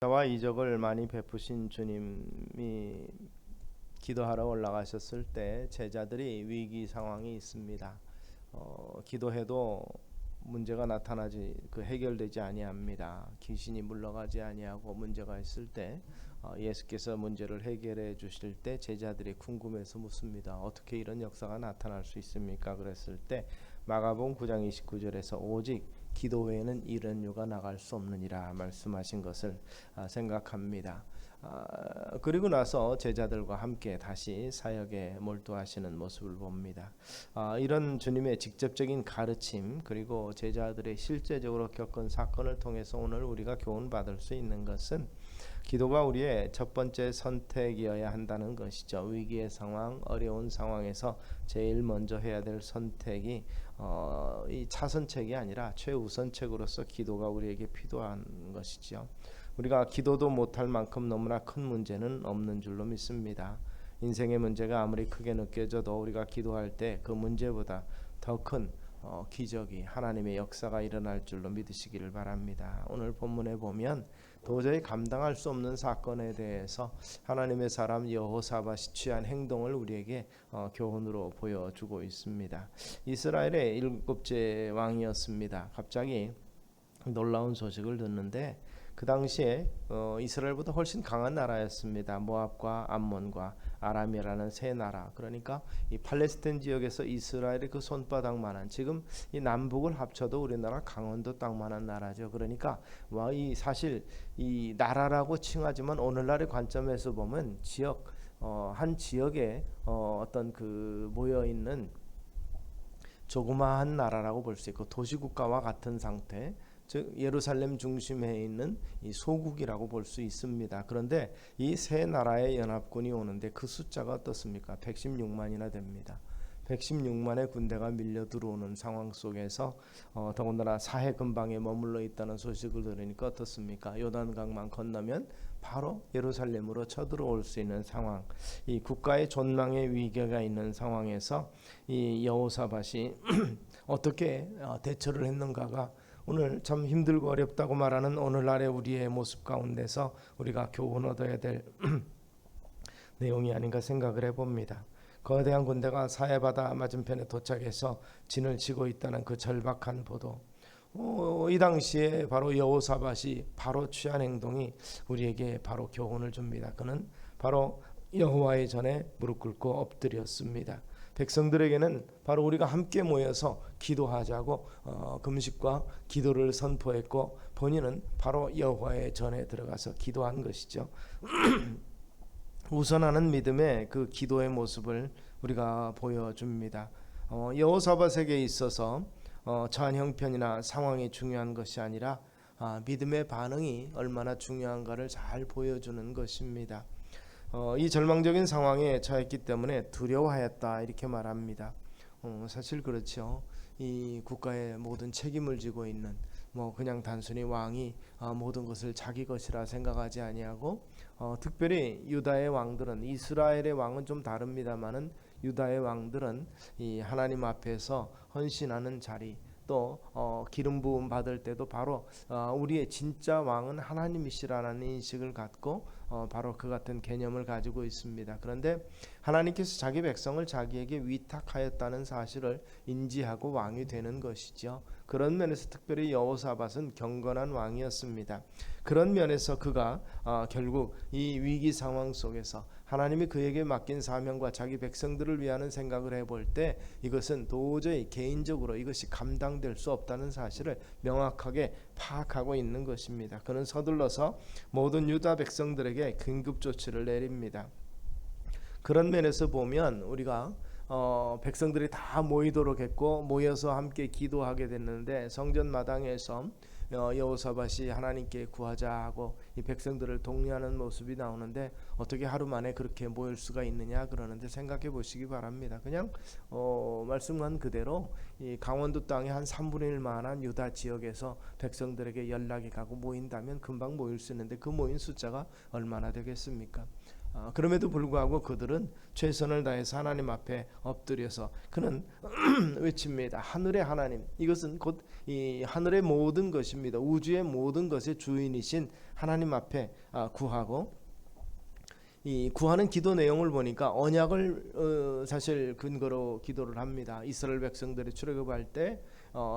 자와 이적을 많이 베푸신 주님이 기도하러 올라가셨을 때 제자들이 위기 상황이 있습니다. 기도해도 문제가 나타나지 해결되지 아니합니다. 귀신이 물러가지 아니하고 문제가 있을 때 예수께서 문제를 해결해 주실 때 제자들이 궁금해서 묻습니다. 어떻게 이런 역사가 나타날 수 있습니까? 그랬을 때 마가복음 9장 29절에서 오직 기도 외에는 이런 유가 나갈 수 없느니라 말씀하신 것을 생각합니다. 그리고 나서 제자들과 함께 다시 사역에 몰두하시는 모습을 봅니다. 이런 주님의 직접적인 가르침 그리고 제자들의 실제적으로 겪은 사건을 통해서 오늘 우리가 교훈받을 수 있는 것은 기도가 우리의 첫 번째 선택이어야 한다는 것이죠. 위기의 상황, 어려운 상황에서 제일 먼저 해야 될 선택이 이 차선책이 아니라 최우선책으로서 기도가 우리에게 필요한 것이죠. 우리가 기도도 못할 만큼 너무나 큰 문제는 없는 줄로 믿습니다. 인생의 문제가 아무리 크게 느껴져도 우리가 기도할 때 그 문제보다 더 큰 기적이 하나님의 역사가 일어날 줄로 믿으시기를 바랍니다. 오늘 본문에 보면 도저히 감당할 수 없는 사건에 대해서 하나님의 사람 여호사밧이 취한 행동을 우리에게 교훈으로 보여주고 있습니다. 이스라엘의 일곱째 왕이었습니다. 갑자기 놀라운 소식을 듣는데 그 당시에 이스라엘보다 훨씬 강한 나라였습니다. 모압과 암몬과 아람이라는 세 나라. 그러니까 이 팔레스타인 지역에서 이스라엘의 그 손바닥만한 지금 이 남북을 합쳐도 우리나라 강원도 땅만한 나라죠. 그러니까 이 사실 이 나라라고 칭하지만 오늘날의 관점에서 보면 지역 한 지역에 어떤 그 모여 있는 조그마한 나라라고 볼 수 있고 도시국가와 같은 상태. 즉 예루살렘 중심에 있는 이 소국이라고 볼 수 있습니다. 그런데 이 세 나라의 연합군이 오는데 그 숫자가 어떻습니까? 116만이나 됩니다. 116만의 군대가 밀려 들어오는 상황 속에서 더군다나 사해 근방에 머물러 있다는 소식을 들으니까 어떻습니까? 요단강만 건너면 바로 예루살렘으로 쳐들어올 수 있는 상황. 이 국가의 존망의 위기가 있는 상황에서 이 여호사밧이 어떻게 대처를 했는가가 오늘 참 힘들고 어렵다고 말하는 오늘날의 우리의 모습 가운데서 우리가 교훈 얻어야 될 내용이 아닌가 생각을 해봅니다. 거대한 군대가 사해바다 맞은편에 도착해서 진을 치고 있다는 그 절박한 보도. 이 당시에 바로 여호사밧이 바로 취한 행동이 우리에게 바로 교훈을 줍니다. 그는 바로 여호와의 전에 무릎 꿇고 엎드렸습니다. 백성들에게는 바로 우리가 함께 모여서 기도하자고 금식과 기도를 선포했고 본인은 바로 여호와의 전에 들어가서 기도한 것이죠. 우선하는 믿음의 그 기도의 모습을 우리가 보여줍니다. 여호사밧에게 있어서 처한 형편이나 상황이 중요한 것이 아니라 믿음의 반응이 얼마나 중요한가를 잘 보여주는 것입니다. 이 절망적인 상황에 처했기 때문에 두려워하였다 이렇게 말합니다. 사실 그렇죠. 이 국가의 모든 책임을 지고 있는 그냥 단순히 왕이 모든 것을 자기 것이라 생각하지 아니하고 특별히 유다의 왕들은 이스라엘의 왕은 좀 다릅니다만은 유다의 왕들은 이 하나님 앞에서 헌신하는 자리 또 기름 부음 받을 때도 바로 우리의 진짜 왕은 하나님이시라는 인식을 갖고 바로 그 같은 개념을 가지고 있습니다. 그런데 하나님께서 자기 백성을 자기에게 위탁하였다는 사실을 인지하고 왕이 되는 것이죠. 그런 면에서 특별히 여호사밧은 경건한 왕이었습니다. 그런 면에서 그가 결국 이 위기 상황 속에서 하나님이 그에게 맡긴 사명과 자기 백성들을 위하는 생각을 해볼 때 이것은 도저히 개인적으로 이것이 감당될 수 없다는 사실을 명확하게 파악하고 있는 것입니다. 그는 서둘러서 모든 유다 백성들에게 긴급 조치를 내립니다. 그런 면에서 보면 우리가 백성들이 다 모이도록 했고 모여서 함께 기도하게 됐는데 성전 마당에서 여호사밧이 하나님께 구하자 하고 이 백성들을 독려하는 모습이 나오는데 어떻게 하루 만에 그렇게 모일 수가 있느냐 그러는데 생각해 보시기 바랍니다. 그냥 말씀한 그대로 이 강원도 땅의 한 3분의 1만한 유다 지역에서 백성들에게 연락이 가고 모인다면 금방 모일 수 있는데 그 모인 숫자가 얼마나 되겠습니까? 그럼에도 불구하고 그들은 최선을 다해서 하나님 앞에 엎드려서 그는 외칩니다. 하늘의 하나님, 이것은 곧 이 하늘의 모든 것입니다. 우주의 모든 것의 주인이신 하나님 앞에 구하고, 이 구하는 기도 내용을 보니까 언약을 사실 근거로 기도를 합니다. 이스라엘 백성들이 출애굽할 때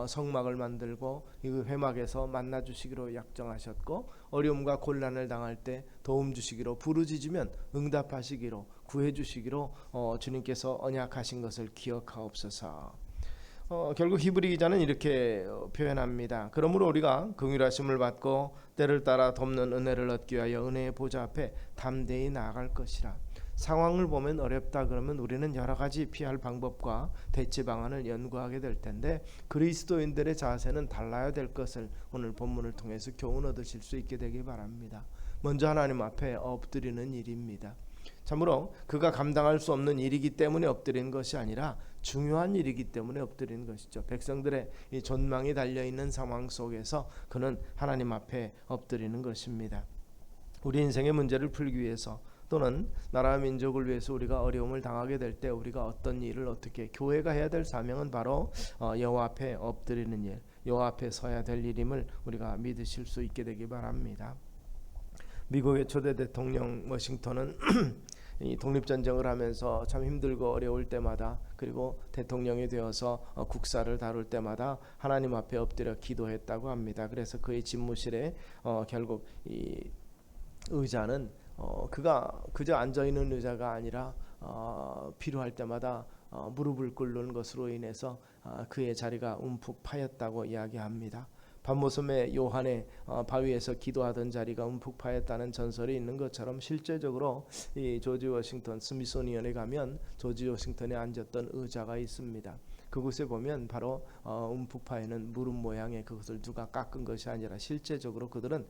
성막을 만들고 이 회막에서 만나 주시기로 약정하셨고, 어려움과 곤란을 당할 때 도움 주시기로, 부르짖으면 응답하시기로, 구해 주시기로 주님께서 언약하신 것을 기억하옵소서. 결국 히브리 기자는 이렇게 표현합니다. 그러므로 우리가 긍휼하심을 받고 때를 따라 돕는 은혜를 얻기 위하여 은혜의 보좌 앞에 담대히 나아갈 것이라. 상황을 보면 어렵다 그러면 우리는 여러 가지 피할 방법과 대체 방안을 연구하게 될 텐데, 그리스도인들의 자세는 달라야 될 것을 오늘 본문을 통해서 교훈 얻으실 수 있게 되기 바랍니다. 먼저 하나님 앞에 엎드리는 일입니다. 참으로 그가 감당할 수 없는 일이기 때문에 엎드리는 것이 아니라 중요한 일이기 때문에 엎드리는 것이죠. 백성들의 이 존망이 달려있는 상황 속에서 그는 하나님 앞에 엎드리는 것입니다. 우리 인생의 문제를 풀기 위해서, 또는 나라와 민족을 위해서 우리가 어려움을 당하게 될 때 우리가 어떤 일을 어떻게, 교회가 해야 될 사명은 바로 여호와 앞에 엎드리는 일, 여호와 앞에 서야 될 일임을 우리가 믿으실 수 있게 되기 바랍니다. 미국의 초대 대통령 워싱턴은 이 독립전쟁을 하면서 참 힘들고 어려울 때마다, 그리고 대통령이 되어서 국사를 다룰 때마다 하나님 앞에 엎드려 기도했다고 합니다. 그래서 그의 집무실에 결국 이 의자는 그가 그저 앉아있는 의자가 아니라 필요할 때마다 무릎을 꿇는 것으로 인해서 그의 자리가 움푹 파였다고 이야기합니다. 밤모섬의 요한의 바위에서 기도하던 자리가 움푹 파였다는 전설이 있는 것처럼, 실제적으로 이 조지 워싱턴 스미소니언에 가면 조지 워싱턴에 앉았던 의자가 있습니다. 그곳에 보면 바로 움푹 파이는 무릎 모양의 그것을 누가 깎은 것이 아니라, 실제적으로 그들은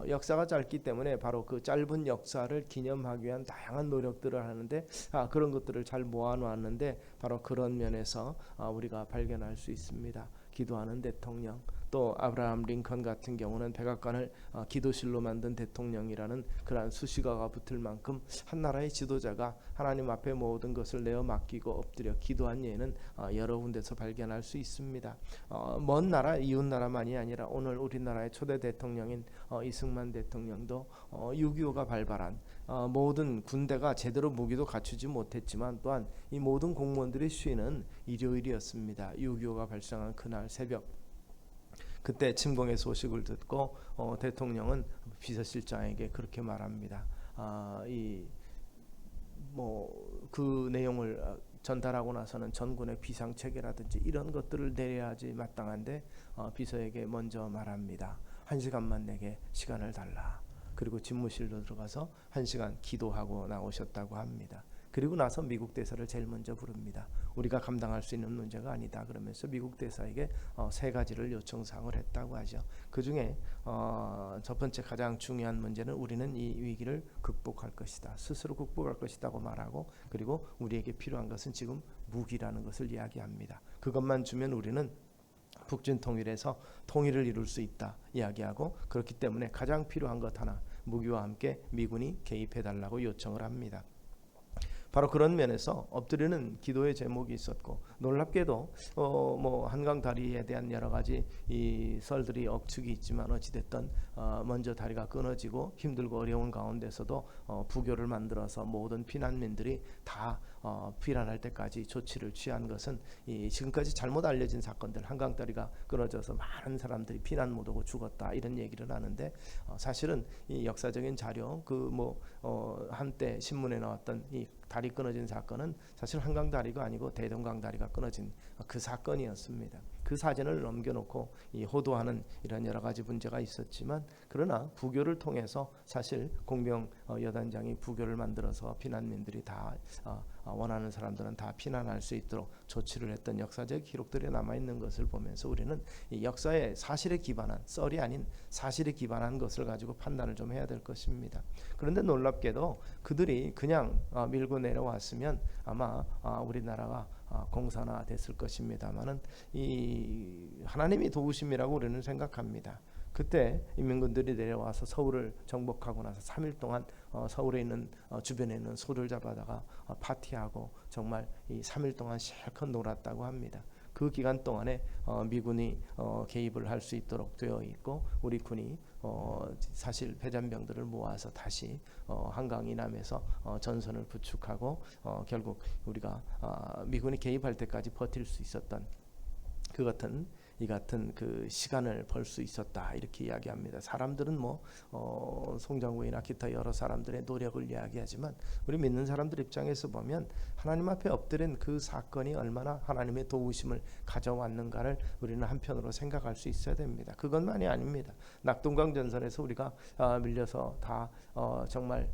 역사가 짧기 때문에 바로 그 짧은 역사를 기념하기 위한 다양한 노력들을 하는데, 그런 것들을 잘 모아놓았는데 바로 그런 면에서 우리가 발견할 수 있습니다. 기도하는 대통령, 또 아브라함 링컨 같은 경우는 백악관을 기도실로 만든 대통령이라는 그러한 수식어가 붙을 만큼 한 나라의 지도자가 하나님 앞에 모든 것을 내어 맡기고 엎드려 기도한 예는 여러 군데서 발견할 수 있습니다. 먼 나라, 이웃 나라만이 아니라 오늘 우리나라의 초대 대통령인 이승만 대통령도 6.25가 발발한 모든 군대가 제대로 무기도 갖추지 못했지만, 또한 이 모든 공무원들의 쉬는 일요일이었습니다. 6.25가 발생한 그날 새벽, 그때 침공의 소식을 듣고 대통령은 비서실장에게 그렇게 말합니다. 그 내용을 전달하고 나서는 전군의 비상체계라든지 이런 것들을 내려야 하지 마땅한데, 비서에게 먼저 말합니다. 1시간만 내게 시간을 달라. 그리고 집무실로 들어가서 1시간 기도하고 나오셨다고 합니다. 그리고 나서 미국 대사를 제일 먼저 부릅니다. 우리가 감당할 수 있는 문제가 아니다 그러면서 미국 대사에게 3가지를 요청사항을 했다고 하죠. 그 중에 첫 번째 가장 중요한 문제는 우리는 이 위기를 극복할 것이다, 스스로 극복할 것이라고 말하고, 그리고 우리에게 필요한 것은 지금 무기라는 것을 이야기합니다. 그것만 주면 우리는 북중 통일에서 통일을 이룰 수 있다 이야기하고, 그렇기 때문에 가장 필요한 것 하나, 무기와 함께 미군이 개입해달라고 요청을 합니다. 바로 그런 면에서 엎드리는 기도의 제목이 있었고, 놀랍게도 한강 다리에 대한 여러 가지 이 썰들이 억측이 있지만, 어찌됐든 먼저 다리가 끊어지고 힘들고 어려운 가운데서도 부교를 만들어서 모든 피난민들이 다 피난할 때까지 조치를 취한 것은, 이 지금까지 잘못 알려진 사건들, 한강 다리가 끊어져서 많은 사람들이 피난 못 오고 죽었다 이런 얘기를 하는데, 사실은 이 역사적인 자료, 한때 신문에 나왔던 이 다리 끊어진 사건은 사실 한강 다리가 아니고 대동강 다리가 끊어진 그 사건이었습니다. 그 사진을 넘겨놓고 호도하는 이런 여러 가지 문제가 있었지만, 그러나 부교를 통해서 사실 공병 여단장이 부교를 만들어서 피난민들이 다 원하는 사람들은 다 피난할 수 있도록 조치를 했던 역사적 기록들이 남아있는 것을 보면서, 우리는 이 역사의 사실에 기반한, 썰이 아닌 사실에 기반한 것을 가지고 판단을 좀 해야 될 것입니다. 그런데 놀랍게도 그들이 그냥 밀고 내려왔으면 아마 우리나라가 공산화 됐을 것입니다만은, 이 하나님이 도우심이라고 우리는 생각합니다. 그때 인민군들이 내려와서 서울을 정복하고 나서 3일 동안 서울에 있는 주변에 있는 소를 잡아다가 파티하고 정말 이 3일 동안 실컷 놀았다고 합니다. 그 기간 동안에 미군이 개입을 할 수 있도록 되어 있고 우리 군이 사실 패잔병들을 모아서 다시 한강 이남에서 전선을 구축하고 결국 우리가 미군이 개입할 때까지 버틸 수 있었던 이 같은 그 시간을 벌 수 있었다 이렇게 이야기합니다. 사람들은 송장구이나 기타 여러 사람들의 노력을 이야기하지만 우리 믿는 사람들 입장에서 보면 하나님 앞에 엎드린 그 사건이 얼마나 하나님의 도우심을 가져왔는가를 우리는 한편으로 생각할 수 있어야 됩니다. 그것만이 아닙니다. 낙동강 전선에서 우리가 밀려서 다 정말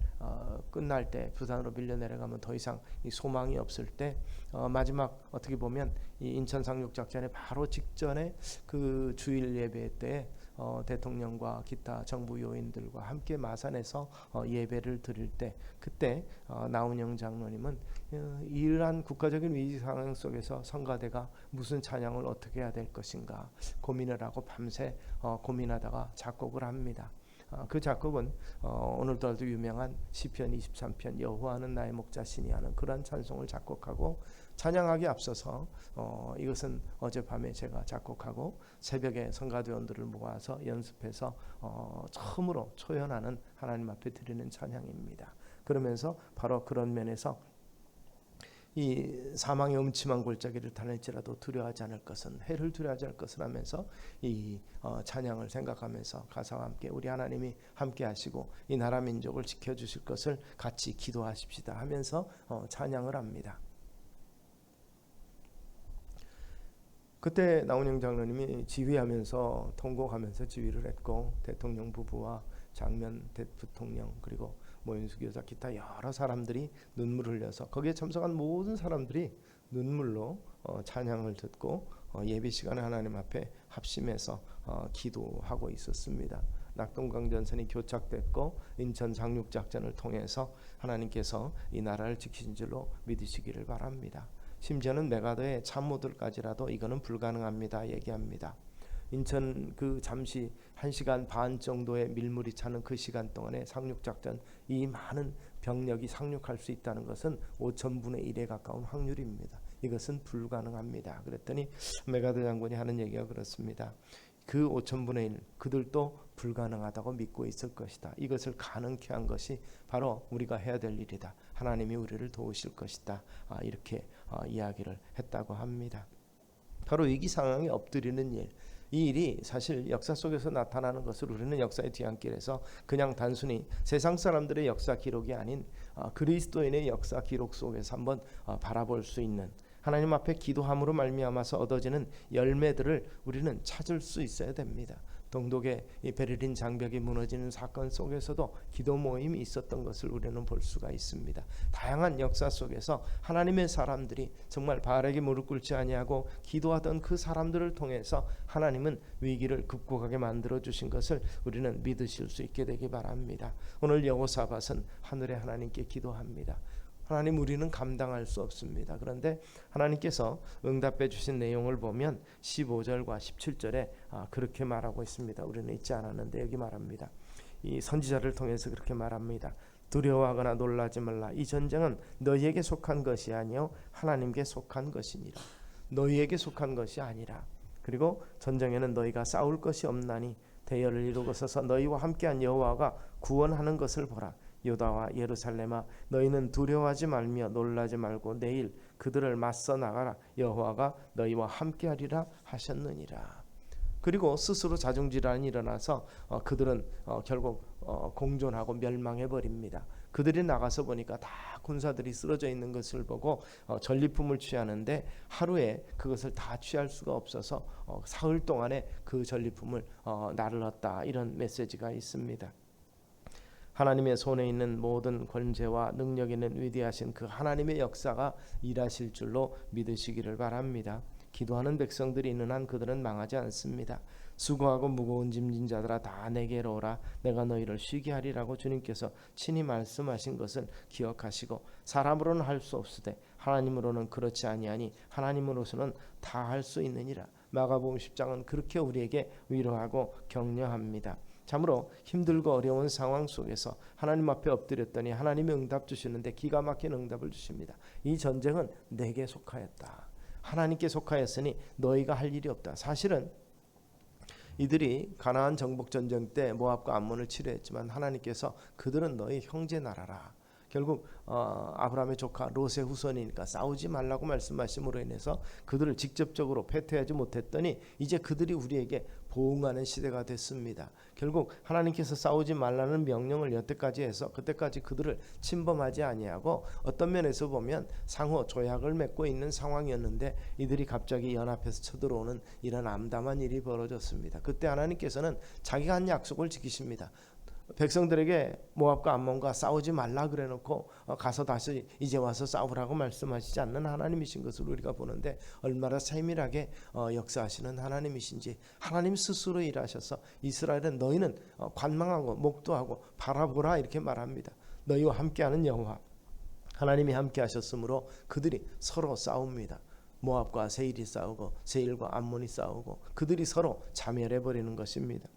끝날 때 부산으로 밀려 내려가면 더 이상 이 소망이 없을 때 마지막 어떻게 보면 이 인천 상륙작전의 바로 직전에 그 주일 예배 때 대통령과 기타 정부 요인들과 함께 마산에서 예배를 드릴 때 그때 나운영 장로님은 이러한 국가적인 위기 상황 속에서 성가대가 무슨 찬양을 어떻게 해야 될 것인가 고민을 하고 밤새 고민하다가 작곡을 합니다. 그 작곡은 오늘도 유명한 시편 23편 여호와는 나의 목자시니 하는 그런 찬송을 작곡하고 찬양하기 앞서서 이것은 어젯밤에 제가 작곡하고 새벽에 성가대원들을 모아서 연습해서 처음으로 초연하는 하나님 앞에 드리는 찬양입니다. 그러면서 바로 그런 면에서 이 사망의 음침한 골짜기를 다닐지라도 두려워하지 않을 것은 해를 두려워하지 않을 것을 하면서 이 찬양을 생각하면서 가사와 함께 우리 하나님이 함께 하시고 이 나라 민족을 지켜주실 것을 같이 기도하십시다 하면서 찬양을 합니다. 그때 나운영 장로님이 지휘하면서 통곡하면서 지휘를 했고 대통령 부부와 장면 부통령 그리고 모윤숙 여사 기타 여러 사람들이 눈물을 흘려서 거기에 참석한 모든 사람들이 눈물로 찬양을 듣고 예배 시간에 하나님 앞에 합심해서 기도하고 있었습니다. 낙동강 전선이 교착됐고 인천 상륙작전을 통해서 하나님께서 이 나라를 지키신 줄로 믿으시기를 바랍니다. 심지어는 메가더의 참모들까지라도 이거는 불가능합니다 얘기합니다. 인천 그 잠시 1시간 반 정도의 밀물이 차는 그 시간 동안에 상륙작전 이 많은 병력이 상륙할 수 있다는 것은 5,000분의 1에 가까운 확률입니다. 이것은 불가능합니다. 그랬더니 메가더 장군이 하는 얘기가 그렇습니다. 그 5,000분의 1 그들도 불가능하다고 믿고 있을 것이다. 이것을 가능케 한 것이 바로 우리가 해야 될 일이다. 하나님이 우리를 도우실 것이다. 이렇게 이야기를 했다고 합니다. 바로 위기 상황에 엎드리는 일, 이 일이 사실 역사 속에서 나타나는 것을 우리는 역사의 뒤안길에서 그냥 단순히 세상 사람들의 역사 기록이 아닌 그리스도인의 역사 기록 속에서 한번 바라볼 수 있는 하나님 앞에 기도함으로 말미암아서 얻어지는 열매들을 우리는 찾을 수 있어야 됩니다. 동독의 이 베를린 장벽이 무너지는 사건 속에서도 기도 모임이 있었던 것을 우리는 볼 수가 있습니다. 다양한 역사 속에서 하나님의 사람들이 정말 바알에게 무릎 꿇지 아니하고 기도하던 그 사람들을 통해서 하나님은 위기를 극복하게 만들어 주신 것을 우리는 믿으실 수 있게 되기 바랍니다. 오늘 여호사밧은 하늘의 하나님께 기도합니다. 하나님 우리는 감당할 수 없습니다. 그런데 하나님께서 응답해 주신 내용을 보면 15절과 17절에 그렇게 말하고 있습니다. 우리는 잊지 않았는데 여기 말합니다. 이 선지자를 통해서 그렇게 말합니다. 두려워하거나 놀라지 말라. 이 전쟁은 너희에게 속한 것이 아니요 하나님께 속한 것이니라. 너희에게 속한 것이 아니라. 그리고 전쟁에는 너희가 싸울 것이 없나니 대열을 이루고 서서 너희와 함께한 여호와가 구원하는 것을 보라. 유다와 예루살렘아 너희는 두려워하지 말며 놀라지 말고 내일 그들을 맞서 나가라. 여호와가 너희와 함께하리라 하셨느니라. 그리고 스스로 자중질환이 일어나서 그들은 결국 공존하고 멸망해 버립니다. 그들이 나가서 보니까 다 군사들이 쓰러져 있는 것을 보고 전리품을 취하는데 하루에 그것을 다 취할 수가 없어서 사흘 동안에 그 전리품을 나르렀다. 이런 메시지가 있습니다. 하나님의 손에 있는 모든 권세와 능력 있는 위대하신 그 하나님의 역사가 일하실 줄로 믿으시기를 바랍니다. 기도하는 백성들이 있는 한 그들은 망하지 않습니다. 수고하고 무거운 짐진 자들아 다 내게로 오라. 내가 너희를 쉬게 하리라고 주님께서 친히 말씀하신 것을 기억하시고 사람으로는 할 수 없으되 하나님으로는 그렇지 아니하니 하나님으로서는 다 할 수 있느니라. 마가복음 10장은 그렇게 우리에게 위로하고 격려합니다. 참으로 힘들고 어려운 상황 속에서 하나님 앞에 엎드렸더니 하나님이 응답 주시는데 기가 막힌 응답을 주십니다. 이 전쟁은 내게 속하였다. 하나님께 속하였으니 너희가 할 일이 없다. 사실은 이들이 가나안 정복 전쟁 때 모압과 암몬을 치료했지만 하나님께서 그들은 너희 형제 나라라. 결국 아브라함의 조카 롯의 후손이니까 싸우지 말라고 말씀하심으로 인해서 그들을 직접적으로 패퇴하지 못했더니 이제 그들이 우리에게 보응하는 시대가 됐습니다. 결국 하나님께서 싸우지 말라는 명령을 여태까지 해서 그때까지 그들을 침범하지 아니하고 어떤 면에서 보면 상호 조약을 맺고 있는 상황이었는데 이들이 갑자기 연합해서 쳐들어오는 이런 암담한 일이 벌어졌습니다. 그때 하나님께서는 자기가 한 약속을 지키십니다. 백성들에게 모압과 암몬과 싸우지 말라 그래놓고 가서 다시 이제 와서 싸우라고 말씀하시지 않는 하나님이신 것을 우리가 보는데 얼마나 세밀하게 역사하시는 하나님이신지 하나님 스스로 일하셔서 이스라엘은 너희는 관망하고 목도하고 바라보라 이렇게 말합니다. 너희와 함께하는 여호와 하나님이 함께하셨으므로 그들이 서로 싸웁니다. 모압과 세일이 싸우고 세일과 암몬이 싸우고 그들이 서로 자멸해버리는 것입니다.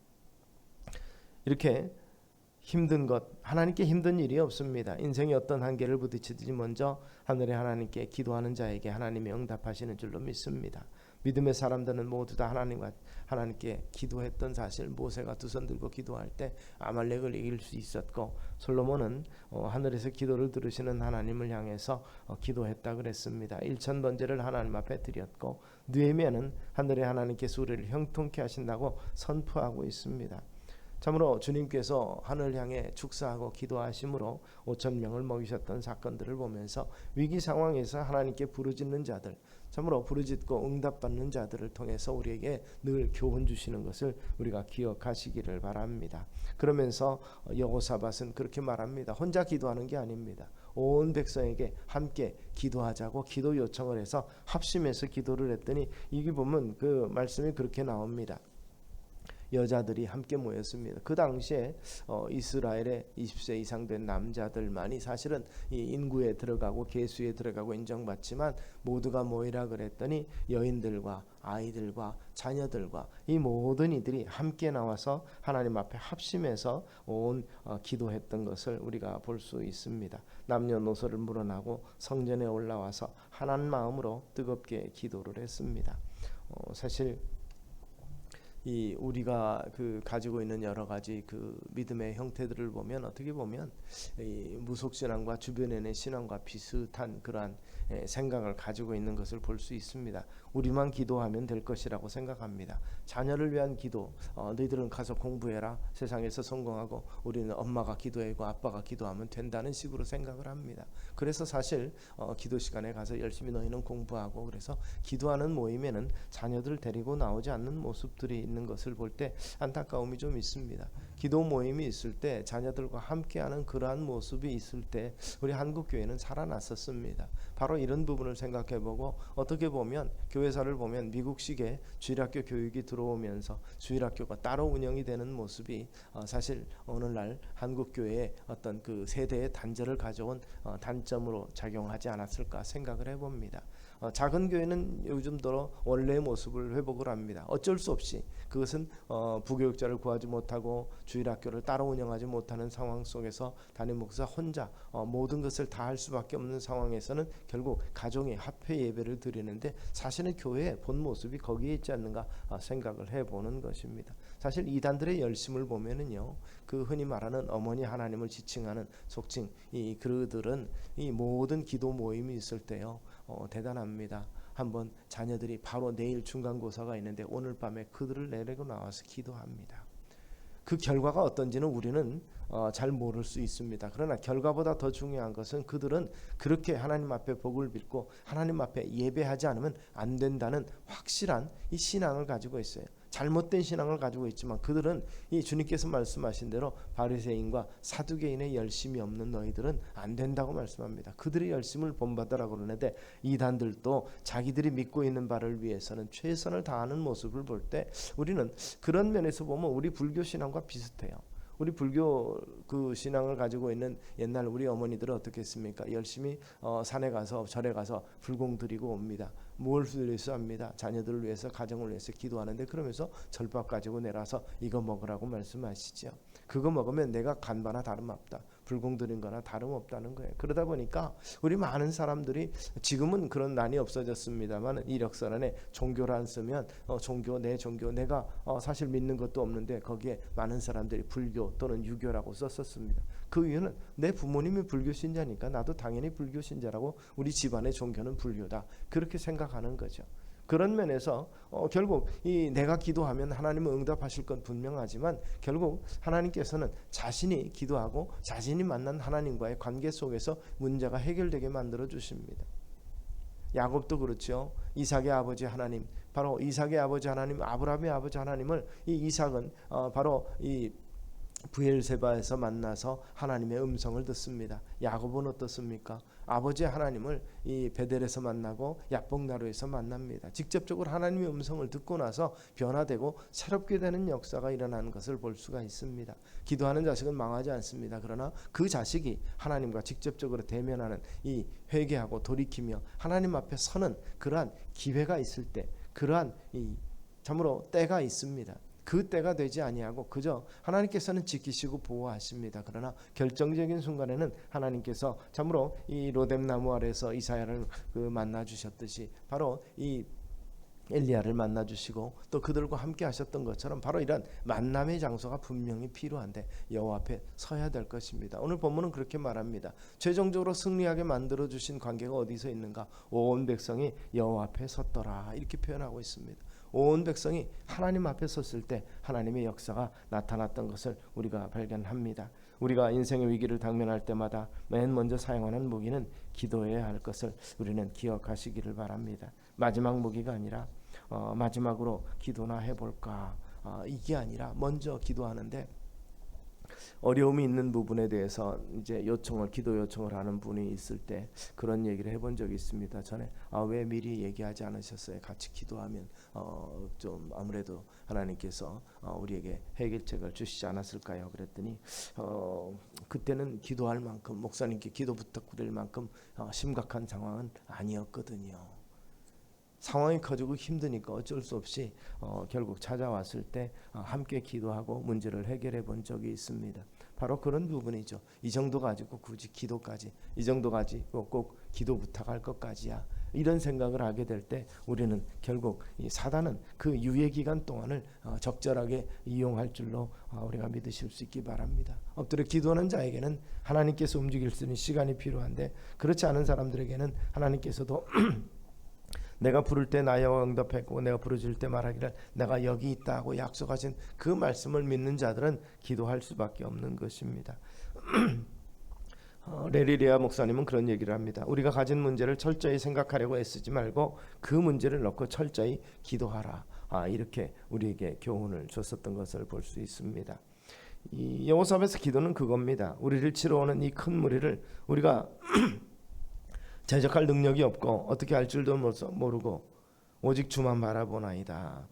이렇게 힘든 것, 하나님께 힘든 일이 없습니다. 인생의 어떤 한계를 부딪히든지 먼저 하늘의 하나님께 기도하는 자에게 하나님이 응답하시는 줄로 믿습니다. 믿음의 사람들은 모두 다 하나님께 기도했던 사실, 모세가 두 손 들고 기도할 때 아말렉을 이길 수 있었고 솔로몬은 하늘에서 기도를 들으시는 하나님을 향해서 기도했다 그랬습니다. 1000번제를 하나님 앞에 드렸고 느헤미야는 하늘의 하나님께서 우리를 형통케 하신다고 선포하고 있습니다. 참으로 주님께서 하늘 향해 축사하고 기도하심으로 5,000명을 먹이셨던 사건들을 보면서 위기 상황에서 하나님께 부르짖는 자들, 참으로 부르짖고 응답받는 자들을 통해서 우리에게 늘 교훈 주시는 것을 우리가 기억하시기를 바랍니다. 그러면서 여호사밧은 그렇게 말합니다. 혼자 기도하는 게 아닙니다. 온 백성에게 함께 기도하자고 기도 요청을 해서 합심해서 기도를 했더니 이게 보면 그 말씀이 그렇게 나옵니다. 여자들이 함께 모였습니다. 그 당시에 이스라엘의 20세 이상 된 남자들만이 사실은 이 인구에 들어가고 계수에 들어가고 인정받지만 모두가 모이라 그랬더니 여인들과 아이들과 자녀들과 이 모든 이들이 함께 나와서 하나님 앞에 합심해서 온 기도했던 것을 우리가 볼 수 있습니다. 남녀노소를 물어나고 성전에 올라와서 하나님 마음으로 뜨겁게 기도를 했습니다. 사실 이 우리가 가지고 있는 여러 가지 믿음의 형태들을 보면 어떻게 보면 이 무속신앙과 주변의 신앙과 비슷한 그러한 생각을 가지고 있는 것을 볼 수 있습니다. 우리만 기도하면 될 것이라고 생각합니다. 자녀를 위한 기도, 너희들은 가서 공부해라, 세상에서 성공하고 우리는 엄마가 기도하고 아빠가 기도하면 된다는 식으로 생각을 합니다. 그래서 사실 기도 시간에 가서 열심히 너희는 공부하고 그래서 기도하는 모임에는 자녀들 데리고 나오지 않는 모습들이 있는 것을 볼 때 안타까움이 좀 있습니다. 기도 모임이 있을 때 자녀들과 함께하는 그러한 모습이 있을 때 우리 한국교회는 살아났었습니다. 바로 이런 부분을 생각해보고 어떻게 보면 교회사를 보면 미국식의 주일학교 교육이 들어오면서 주일학교가 따로 운영이 되는 모습이 사실 오늘날 한국교회의 어떤 그 세대의 단절을 가져온 단점으로 작용하지 않았을까 생각을 해봅니다. 작은 교회는 요즘 들어 원래의 모습을 회복을 합니다. 어쩔 수 없이 그것은 부교육자를 구하지 못하고 주일학교를 따로 운영하지 못하는 상황 속에서 담임 목사 혼자 모든 것을 다 할 수밖에 없는 상황에서는 결국 가정의 합회 예배를 드리는데 사실은 교회의 본 모습이 거기에 있지 않는가 생각을 해보는 것입니다. 사실 이단들의 열심을 보면은요, 그 흔히 말하는 어머니 하나님을 지칭하는 속칭 이 그들은 이 모든 기도 모임이 있을 때요 대단합니다. 한번 자녀들이 바로 내일 중간고사가 있는데 오늘 밤에 그들을 내리고 나와서 기도합니다. 그 결과가 어떤지는 우리는 잘 모를 수 있습니다. 그러나 결과보다 더 중요한 것은 그들은 그렇게 하나님 앞에 복을 빌고 하나님 앞에 예배하지 않으면 안 된다는 확실한 이 신앙을 가지고 있어요. 잘못된 신앙을 가지고 있지만 그들은 이 주님께서 말씀하신 대로 바리새인과 사두개인의 열심이 없는 너희들은 안 된다고 말씀합니다. 그들의 열심을 본받으라고 그러는데 이단들도 자기들이 믿고 있는 바를 위해서는 최선을 다하는 모습을 볼 때 우리는 그런 면에서 보면 우리 불교 신앙과 비슷해요. 우리 불교 그 신앙을 가지고 있는 옛날 우리 어머니들은 어떻게 했습니까? 열심히 산에 가서 절에 가서 불공 드리고 옵니다. 무엇을 위해서 합니다. 자녀들을 위해서, 가정을 위해서 기도하는데, 그러면서 절밥 가지고 내려서 이거 먹으라고 말씀하시죠. 그거 먹으면 내가 간바나 다름없다, 불공 드린 거나 다름없다는 거예요. 그러다 보니까 우리 많은 사람들이, 지금은 그런 난이 없어졌습니다만 이력서란에 종교란 쓰면 종교, 내 종교, 내가 사실 믿는 것도 없는데 거기에 많은 사람들이 불교 또는 유교라고 썼었습니다. 그 이유는 내 부모님이 불교 신자니까 나도 당연히 불교 신자라고, 우리 집안의 종교는 불교다, 그렇게 생각하는 거죠. 그런 면에서 결국 이 내가 기도하면 하나님은 응답하실 건 분명하지만, 결국 하나님께서는 자신이 기도하고 자신이 만난 하나님과의 관계 속에서 문제가 해결되게 만들어 주십니다. 야곱도 그렇죠. 이삭의 아버지 하나님, 바로 이삭의 아버지 하나님, 아브라함의 아버지 하나님을, 이 이삭은 바로 이 브엘세바에서 만나서 하나님의 음성을 듣습니다. 야곱은 어떻습니까? 아버지 하나님을 이 베델에서 만나고 야복나루에서 만납니다. 직접적으로 하나님의 음성을 듣고 나서 변화되고 새롭게 되는 역사가 일어나는 것을 볼 수가 있습니다. 기도하는 자식은 망하지 않습니다. 그러나 그 자식이 하나님과 직접적으로 대면하는, 이 회개하고 돌이키며 하나님 앞에 서는 그러한 기회가 있을 때, 그러한 이 참으로 때가 있습니다. 그 때가 되지 아니하고 그저 하나님께서는 지키시고 보호하십니다. 그러나 결정적인 순간에는 하나님께서 참으로 이 로뎀나무 아래서 이사야를 만나 주셨듯이 바로 이 엘리야를 만나 주시고 또 그들과 함께 하셨던 것처럼 바로 이런 만남의 장소가 분명히 필요한데 여호와 앞에 서야 될 것입니다. 오늘 본문은 그렇게 말합니다. 최종적으로 승리하게 만들어 주신 관계가 어디서 있는가? 온 백성이 여호와 앞에 섰더라, 이렇게 표현하고 있습니다. 온 백성이 하나님 앞에 섰을 때 하나님의 역사가 나타났던 것을 우리가 발견합니다. 우리가 인생의 위기를 당면할 때마다 맨 먼저 사용하는 무기는 기도해야 할 것을 우리는 기억하시기를 바랍니다. 마지막 무기가 아니라 마지막으로 기도나 해볼까, 이게 아니라 먼저 기도하는데, 어려움이 있는 부분에 대해서 이제 기도 요청을 하는 분이 있을 때 그런 얘기를 해본 적이 있습니다. 전에 왜 미리 얘기하지 않으셨어요? 같이 기도하면 좀 아무래도 하나님께서 우리에게 해결책을 주시지 않았을까요? 그랬더니 그때는 기도할 만큼, 목사님께 기도 부탁드릴 만큼 심각한 상황은 아니었거든요. 상황이 커지고 힘드니까 어쩔 수 없이 결국 찾아왔을 때 함께 기도하고 문제를 해결해 본 적이 있습니다. 바로 그런 부분이죠. 이 정도 가지고 굳이 기도까지, 이 정도 가지고 꼭 기도 부탁할 것까지야, 이런 생각을 하게 될 때 우리는 결국 이 사단은 그 유예 기간 동안을 적절하게 이용할 줄로 우리가 믿으실 수 있기 바랍니다. 엎드려 기도하는 자에게는 하나님께서 움직일 수 있는 시간이 필요한데, 그렇지 않은 사람들에게는 하나님께서도 내가 부를 때 나여호와 응답했고 내가 부르짖을 때 말하기를 내가 여기 있다고 약속하신 그 말씀을 믿는 자들은 기도할 수밖에 없는 것입니다. 레리리아 목사님은 그런 얘기를 합니다. 우리가 가진 문제를 철저히 생각하려고 애쓰지 말고 그 문제를 놓고 철저히 기도하라, 이렇게 우리에게 교훈을 줬었던 것을 볼 수 있습니다. 이 여호사밧의 기도는 그겁니다. 우리를 치러 오는 이 큰 무리를 우리가 대적할 능력이 없고 어떻게 할 줄도 모르고 오직 주만 바라보나이다.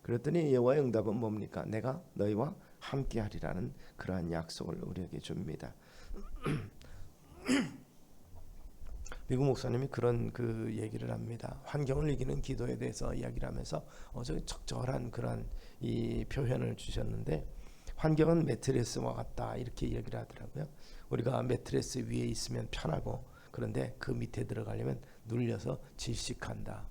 그랬더니 여호와의 응답은 뭡니까? 내가 너희와 함께하리라는 그러한 약속을 우리에게 줍니다. 미국 목사님이 그런 그 얘기를 합니다. 환경을 이기는 기도에 대해서 이야기를 하면서 적절한 그런 이 표현을 주셨는데, 환경은 매트리스와 같다, 이렇게 얘기를 하더라고요. 우리가 매트리스 위에 있으면 편하고, 그런데 그 밑에 들어가려면 눌려서 질식한다.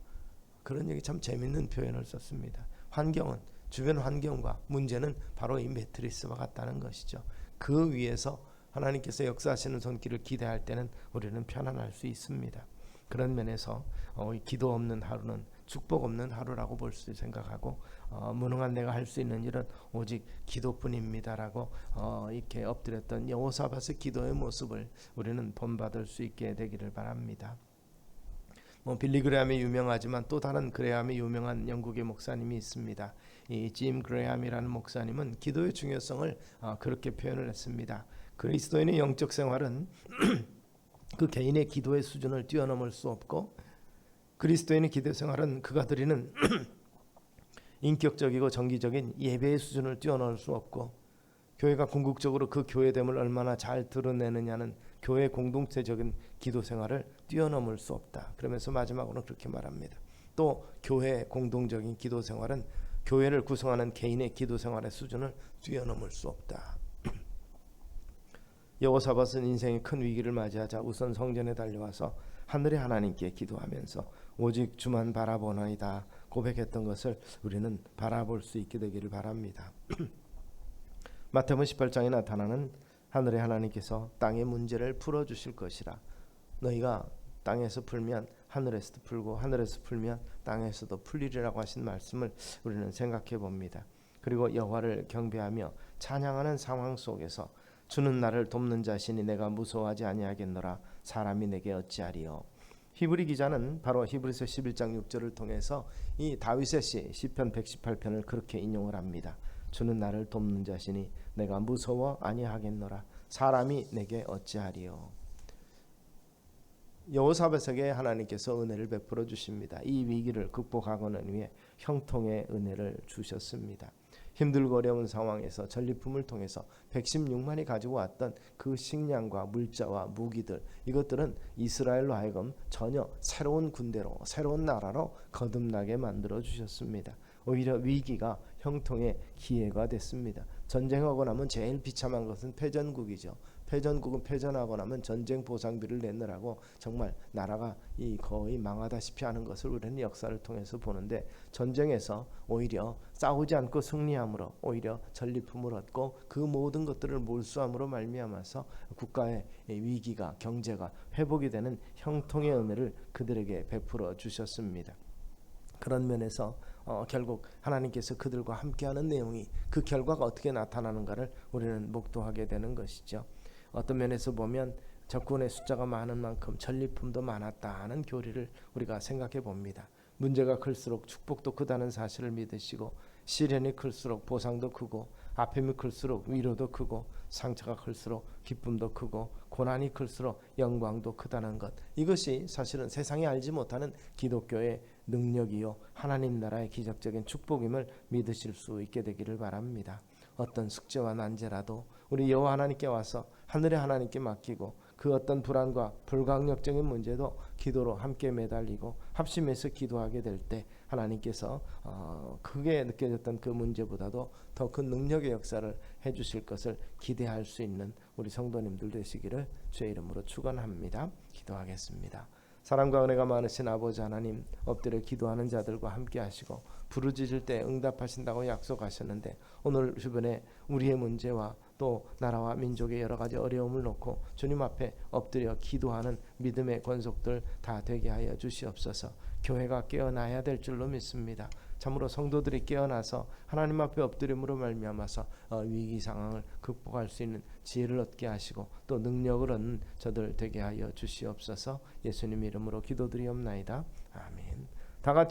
그런 얘기 참 재밌는 표현을 썼습니다. 환경은, 주변 환경과 문제는 바로 이 매트리스와 같다는 것이죠. 그 위에서 하나님께서 역사하시는 손길을 기대할 때는 우리는 편안할 수 있습니다. 그런 면에서 기도 없는 하루는 축복 없는 하루라고 볼 수 생각하고, 무능한 내가 할 수 있는 일은 오직 기도뿐입니다라고 이렇게 엎드렸던 여호사밧의 기도의 모습을 우리는 본받을 수 있게 되기를 바랍니다. 빌리 그레함이 유명하지만 또 다른 그레함이 유명한 영국의 목사님이 있습니다. 이 짐 그레함이라는 목사님은 기도의 중요성을 그렇게 표현을 했습니다. 그리스도인의 영적 생활은 그 개인의 기도의 수준을 뛰어넘을 수 없고, 그리스도인의 기도 생활은 그가 드리는 인격적이고 정기적인 예배의 수준을 뛰어넘을 수 없고, 교회가 궁극적으로 그 교회됨을 얼마나 잘 드러내느냐는 교회 공동체적인 기도 생활을 뛰어넘을 수 없다. 그러면서 마지막으로 그렇게 말합니다. 또 교회 공동적인 기도 생활은 교회를 구성하는 개인의 기도 생활의 수준을 뛰어넘을 수 없다. 여호사밧은 인생의 큰 위기를 맞이하자 우선 성전에 달려와서 하늘의 하나님께 기도하면서 오직 주만 바라보나이다 고백했던 것을 우리는 바라볼 수 있게 되기를 바랍니다. 마태복음 18장에 나타나는 하늘의 하나님께서 땅의 문제를 풀어주실 것이라. 너희가 땅에서 풀면 하늘에서도 풀고 하늘에서 풀면 땅에서도 풀리리라고 하신 말씀을 우리는 생각해 봅니다. 그리고 여호와를 경배하며 찬양하는 상황 속에서 주는 나를 돕는 자신이 내가 무서워하지 아니하겠노라. 사람이 내게 어찌하리요. 히브리 기자는 바로 히브리서 11장 6절을 통해서 이 다윗의 시 시편 118편을 그렇게 인용을 합니다. 주는 나를 돕는 자신이 내가 무서워 아니하겠노라. 사람이 내게 어찌하리요. 여호사밧에게 하나님께서 은혜를 베풀어 주십니다. 이 위기를 극복하고는 위해 형통의 은혜를 주셨습니다. 힘들고 어려운 상황에서 전리품을 통해서 116만이 가지고 왔던 그 식량과 물자와 무기들, 이것들은 이스라엘로 하여금 전혀 새로운 군대로, 새로운 나라로 거듭나게 만들어 주셨습니다. 오히려 위기가 형통의 기회가 됐습니다. 전쟁하고 나면 제일 비참한 것은 패전국이죠. 패전국은 패전하고 나면 전쟁 보상비를 내느라고 정말 나라가 거의 망하다시피 하는 것을 우리는 역사를 통해서 보는데, 전쟁에서 오히려 싸우지 않고 승리함으로 오히려 전리품을 얻고 그 모든 것들을 몰수함으로 말미암아서 국가의 위기가, 경제가 회복이 되는 형통의 은혜를 그들에게 베풀어 주셨습니다. 그런 면에서 결국 하나님께서 그들과 함께하는 내용이, 그 결과가 어떻게 나타나는가를 우리는 목도하게 되는 것이죠. 어떤 면에서 보면 적군의 숫자가 많은 만큼 전리품도 많았다는 교리를 우리가 생각해 봅니다. 문제가 클수록 축복도 크다는 사실을 믿으시고, 시련이 클수록 보상도 크고, 아픔이 클수록 위로도 크고, 상처가 클수록 기쁨도 크고, 고난이 클수록 영광도 크다는 것, 이것이 사실은 세상이 알지 못하는 기독교의 능력이요 하나님 나라의 기적적인 축복임을 믿으실 수 있게 되기를 바랍니다. 어떤 숙제와 난제라도 우리 여호와 하나님께 와서 하늘의 하나님께 맡기고, 그 어떤 불안과 불강력적인 문제도 기도로 함께 매달리고 합심해서 기도하게 될 때 하나님께서 크게 느껴졌던 그 문제보다도 더 큰 능력의 역사를 해주실 것을 기대할 수 있는 우리 성도님들 되시기를 주의 이름으로 축원합니다. 기도하겠습니다. 사랑과 은혜가 많으신 아버지 하나님, 엎드려 기도하는 자들과 함께 하시고 부르짖을 때 응답하신다고 약속하셨는데, 오늘 주변에 우리의 문제와 또 나라와 민족의 여러 가지 어려움을 놓고 주님 앞에 엎드려 기도하는 믿음의 권속들 다 되게 하여 주시옵소서. 교회가 깨어나야 될 줄로 믿습니다. 참으로 성도들이 깨어나서 하나님 앞에 엎드림으로 말미암아서 위기 상황을 극복할 수 있는 지혜를 얻게 하시고 또 능력을 얻는 저들 되게 하여 주시옵소서. 예수님 이름으로 기도드리옵나이다. 아멘. 다 같이